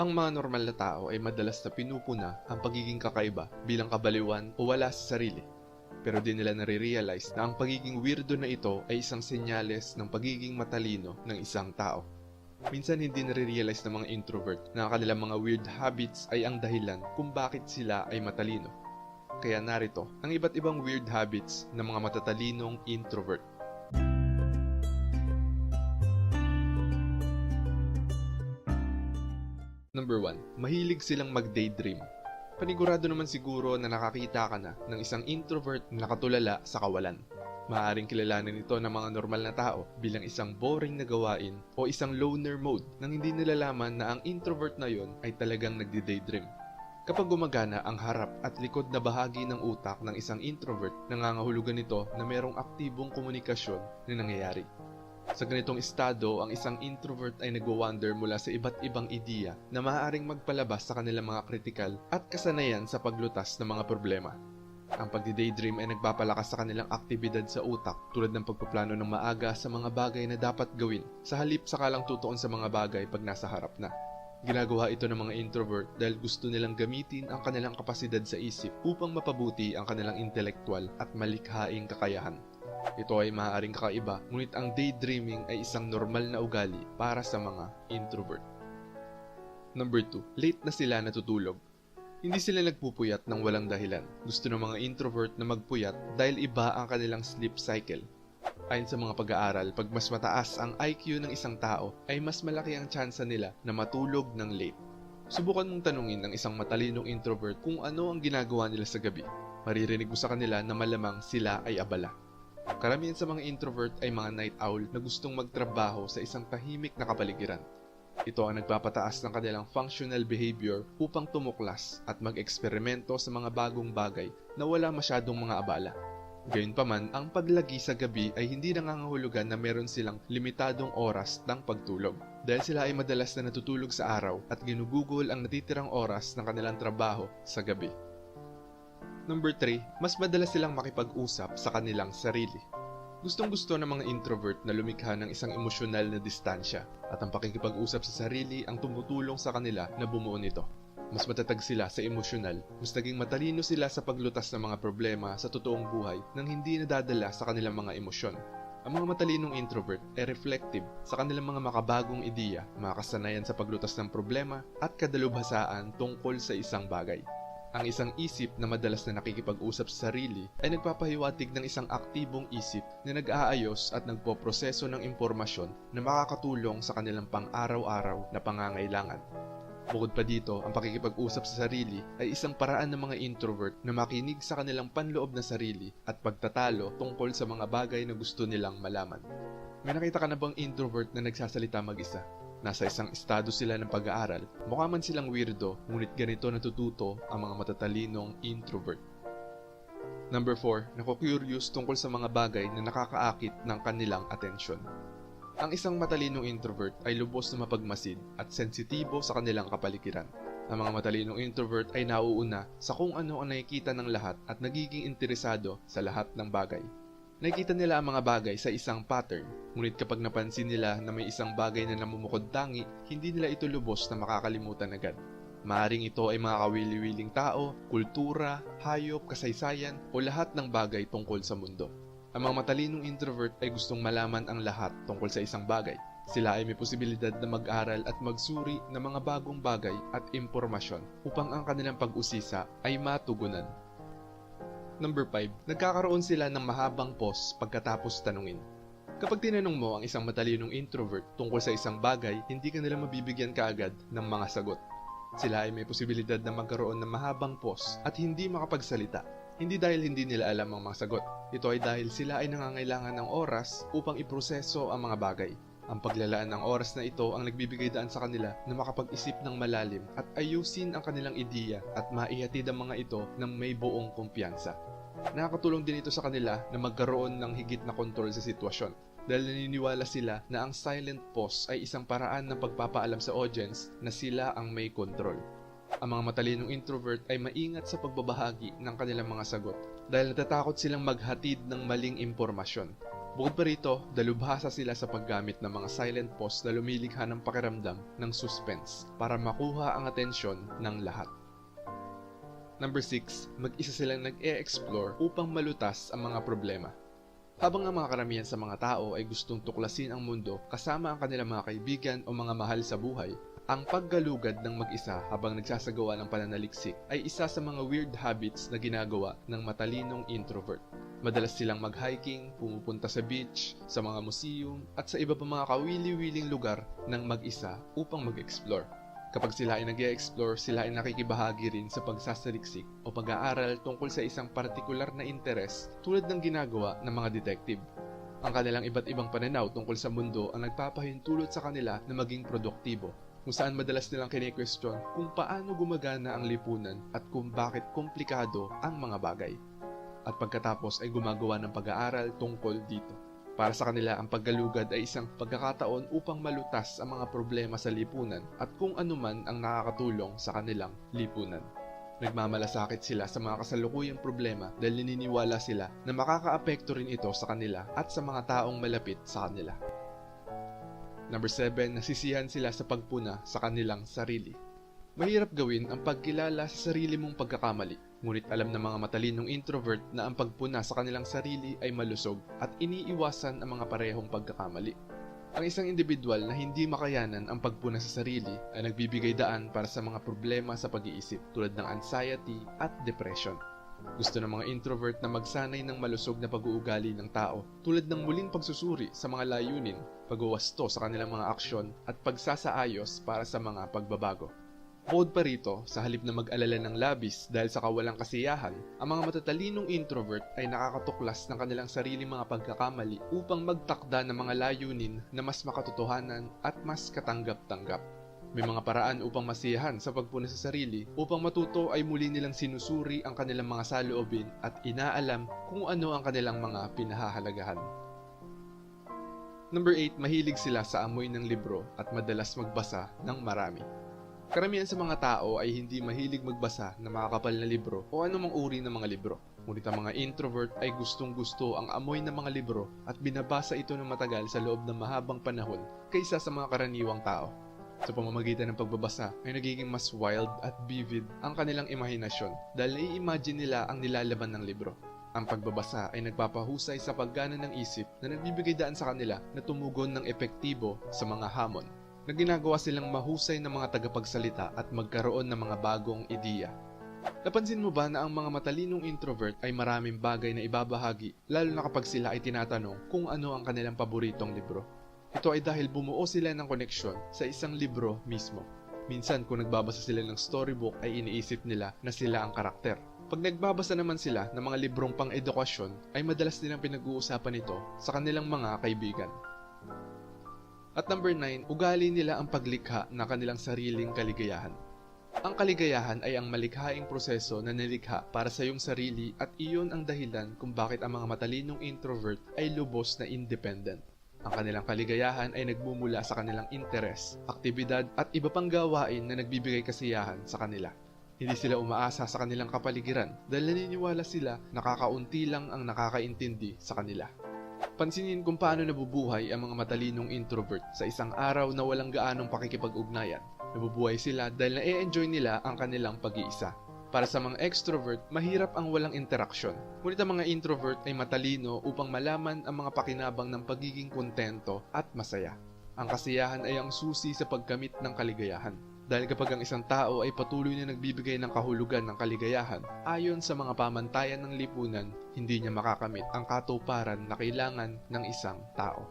Ang mga normal na tao ay madalas na pinupuna ang pagiging kakaiba bilang kabaliwan o wala sa sarili. Pero di nila nare-realize na ang pagiging weirdo na ito ay isang senyales ng pagiging matalino ng isang tao. Minsan hindi nare-realize ng mga introvert na ang kanilang mga weird habits ay ang dahilan kung bakit sila ay matalino. Kaya narito ang iba't ibang weird habits ng mga matatalinong introvert. Number 1. Mahilig silang mag-daydream. Panigurado naman siguro na nakakita ka na ng isang introvert na nakatulala sa kawalan. Maaaring kilalanin ito ng mga normal na tao bilang isang boring na gawain o isang loner mode nang hindi nilalaman na ang introvert na yon ay talagang nagdi-daydream. Kapag gumagana ang harap at likod na bahagi ng utak ng isang introvert, nangangahulugan nito na mayroong aktibong komunikasyon na nangyayari. Sa ganitong estado, ang isang introvert ay nagwa-wander mula sa iba't ibang ideya na maaaring magpalabas sa kanilang mga kritikal at kasanayan sa paglutas ng mga problema. Ang pagdi-daydream ay nagpapalakas sa kanilang aktibidad sa utak tulad ng pagpaplano ng maaga sa mga bagay na dapat gawin sa halip sa kalang tutuon sa mga bagay pag nasa harap na. Ginagawa ito ng mga introvert dahil gusto nilang gamitin ang kanilang kapasidad sa isip upang mapabuti ang kanilang intelektual at malikhaing kakayahan. Ito ay maaaring kakaiba, ngunit ang daydreaming ay isang normal na ugali para sa mga introvert. Number 2. Late na sila natutulog. Hindi sila nagpupuyat ng walang dahilan. Gusto ng mga introvert na magpuyat dahil iba ang kanilang sleep cycle. Ayon sa mga pag-aaral, pag mas mataas ang IQ ng isang tao, ay mas malaki ang tsansa nila na matulog ng late. Subukan mong tanungin ng isang matalinong introvert kung ano ang ginagawa nila sa gabi. Maririnig mo sa kanila na malamang sila ay abala. Karamihan sa mga introvert ay mga night owl na gustong magtrabaho sa isang tahimik na kapaligiran. Ito ang nagpapataas ng kanilang functional behavior upang tumuklas at mag-eksperimento sa mga bagong bagay na wala masyadong mga abala. Gayunpaman, ang paglagi sa gabi ay hindi nangangahulugan na meron silang limitadong oras ng pagtulog. Dahil sila ay madalas na natutulog sa araw at ginugugol ang natitirang oras ng kanilang trabaho sa gabi. Number 3, mas madalas silang makipag-usap sa kanilang sarili. Gustong-gusto ng mga introvert na lumikha ng isang emosyonal na distansya at ang pakikipag-usap sa sarili ang tumutulong sa kanila na bumuo nito. Mas matatag sila sa emosyonal, mas naging matalino sila sa paglutas ng mga problema sa totoong buhay nang hindi nadadala sa kanilang mga emosyon. Ang mga matalinong introvert ay reflective sa kanilang mga makabagong ideya, mga kasanayan sa paglutas ng problema at kadalubhasaan tungkol sa isang bagay. Ang isang isip na madalas na nakikipag-usap sa sarili ay nagpapahiwatig ng isang aktibong isip na nag-aayos at nagpoproseso ng impormasyon na makakatulong sa kanilang pang-araw-araw na pangangailangan. Bukod pa dito, ang pakikipag-usap sa sarili ay isang paraan ng mga introvert na makinig sa kanilang panloob na sarili at pagtatalo tungkol sa mga bagay na gusto nilang malaman. May nakita ka na bang introvert na nagsasalita mag-isa? Nasa isang estado sila ng pag-aaral, mukha man silang weirdo, ngunit ganito natututo ang mga matatalinong introvert. Number 4, naku-curious tungkol sa mga bagay na nakakaakit ng kanilang atensyon. Ang isang matalinong introvert ay lubos na mapagmasid at sensitibo sa kanilang kapaligiran. Ang mga matalinong introvert ay nauuna sa kung ano ang nakikita ng lahat at nagiging interesado sa lahat ng bagay. Nakikita nila ang mga bagay sa isang pattern, ngunit kapag napansin nila na may isang bagay na namumukod-tangi, hindi nila ito lubos na makakalimutan agad. Maaring ito ay mga kawili-wiling tao, kultura, hayop, kasaysayan o lahat ng bagay tungkol sa mundo. Ang mga matalinong introvert ay gustong malaman ang lahat tungkol sa isang bagay. Sila ay may posibilidad na mag-aral at magsuri ng mga bagong bagay at impormasyon upang ang kanilang pag-usisa ay matugunan. Number 5, nagkakaroon sila ng mahabang pause pagkatapos tanungin. Kapag tinanong mo ang isang matalinong introvert tungkol sa isang bagay, hindi ka nila mabibigyan kaagad ng mga sagot. Sila ay may posibilidad na magkaroon ng mahabang pause at hindi makapagsalita. Hindi dahil hindi nila alam ang mga sagot. Ito ay dahil sila ay nangangailangan ng oras upang iproseso ang mga bagay. Ang paglalaan ng oras na ito ang nagbibigay daan sa kanila na makapag-isip ng malalim at ayusin ang kanilang ideya at maihatid ang mga ito ng may buong kumpiyansa. Nakakatulong din ito sa kanila na magkaroon ng higit na kontrol sa sitwasyon dahil naniniwala sila na ang silent pause ay isang paraan ng pagpapaalam sa audience na sila ang may kontrol. Ang mga matalinong introvert ay maingat sa pagbabahagi ng kanilang mga sagot dahil natatakot silang maghatid ng maling impormasyon. Bukod pa rito, dalubhasa sila sa paggamit ng mga silent pause na lumilikha ng pakiramdam ng suspense para makuha ang atensyon ng lahat. Number 6, mag-isa silang nag-e-explore upang malutas ang mga problema. Habang ang mga karamihan sa mga tao ay gustong tuklasin ang mundo kasama ang kanilang mga kaibigan o mga mahal sa buhay, ang paggalugad ng mag-isa habang nagsasagawa ng pananaliksik ay isa sa mga weird habits na ginagawa ng matalinong introvert. Madalas silang mag-hiking, pumupunta sa beach, sa mga museum, at sa iba pa mga kawili-wiling lugar ng mag-isa upang mag-explore. Kapag sila ay nag-e-explore, sila ay nakikibahagi rin sa pagsasaliksik o pag-aaral tungkol sa isang partikular na interes tulad ng ginagawa ng mga detective. Ang kanilang iba't ibang pananaw tungkol sa mundo ang nagpapahintulot sa kanila na maging produktibo, kung saan madalas nilang kine-question kung paano gumagana ang lipunan at kung bakit komplikado ang mga bagay. At pagkatapos ay gumagawa ng pag-aaral tungkol dito. Para sa kanila, ang paggalugad ay isang pagkakataon upang malutas ang mga problema sa lipunan at kung anuman ang nakakatulong sa kanilang lipunan. Nagmamalasakit sila sa mga kasalukuyang problema dahil naniniwala sila na makakaapekto rin ito sa kanila at sa mga taong malapit sa kanila. Number 7, nasisiyahan sila sa pagpuna sa kanilang sarili. Mahirap gawin ang pagkilala sa sarili mong pagkakamali. Ngunit alam ng mga matalinong introvert na ang pagpuna sa kanilang sarili ay malusog at iniiwasan ang mga parehong pagkakamali. Ang isang individual na hindi makayanan ang pagpuna sa sarili ay nagbibigay daan para sa mga problema sa pag-iisip tulad ng anxiety at depression. Gusto ng mga introvert na magsanay ng malusog na pag-uugali ng tao tulad ng muling pagsusuri sa mga layunin, pagwawasto sa kanilang mga aksyon at pagsasaayos para sa mga pagbabago. Bukod pa rito, sa halip na mag-alala ng labis dahil sa kawalang kasiyahan, ang mga matatalinong introvert ay nakakatuklas ng kanilang sariling mga pagkakamali upang magtakda ng mga layunin na mas makatotohanan at mas katanggap-tanggap. May mga paraan upang masiyahan sa pagpuna sa sarili upang matuto ay muli nilang sinusuri ang kanilang mga saloobin at inaalam kung ano ang kanilang mga pinahahalagahan. Number 8, mahilig sila sa amoy ng libro at madalas magbasa ng marami. Karamihan sa mga tao ay hindi mahilig magbasa ng makakapal na libro o anumang uri ng mga libro. Ngunit ang mga introvert ay gustong-gusto ang amoy ng mga libro at binabasa ito ng matagal sa loob ng mahabang panahon kaysa sa mga karaniwang tao. Sa pamamagitan ng pagbabasa ay nagiging mas wild at vivid ang kanilang imahinasyon dahil nai-imagine nila ang nilalaman ng libro. Ang pagbabasa ay nagpapahusay sa paggana ng isip na nagbibigay daan sa kanila na tumugon ng epektibo sa mga hamon, na ginagawa silang mahusay na mga tagapagsalita at magkaroon ng mga bagong ideya. Napansin mo ba na ang mga matalinong introvert ay maraming bagay na ibabahagi, lalo na kapag sila ay tinatanong kung ano ang kanilang paboritong libro? Ito ay dahil bumuo sila ng koneksyon sa isang libro mismo. Minsan kung nagbabasa sila ng storybook ay iniisip nila na sila ang karakter. Pag nagbabasa naman sila ng mga librong pang-edukasyon ay madalas nilang pinag-uusapan ito sa kanilang mga kaibigan. At number 9, ugali nila ang paglikha ng kanilang sariling kaligayahan. Ang kaligayahan ay ang malikhaing proseso na nilikha para sa iyong sarili at iyon ang dahilan kung bakit ang mga matalinong introvert ay lubos na independent. Ang kanilang kaligayahan ay nagmumula sa kanilang interes, aktibidad at iba pang gawain na nagbibigay kasiyahan sa kanila. Hindi sila umaasa sa kanilang kapaligiran dahil naniniwala sila na kakaunti lang ang nakakaintindi sa kanila. Pansinin kung paano nabubuhay ang mga matalinong introvert sa isang araw na walang gaanong pakikipag-ugnayan. Nabubuhay sila dahil na-e-enjoy nila ang kanilang pag-iisa. Para sa mga extrovert, mahirap ang walang interaksyon. Ngunit ang mga introvert ay matalino upang malaman ang mga pakinabang ng pagiging kontento at masaya. Ang kasiyahan ay ang susi sa pagkamit ng kaligayahan. Dahil kapag ang isang tao ay patuloy na nagbibigay ng kahulugan ng kaligayahan, ayon sa mga pamantayan ng lipunan, hindi niya makakamit ang katuparan na kailangan ng isang tao.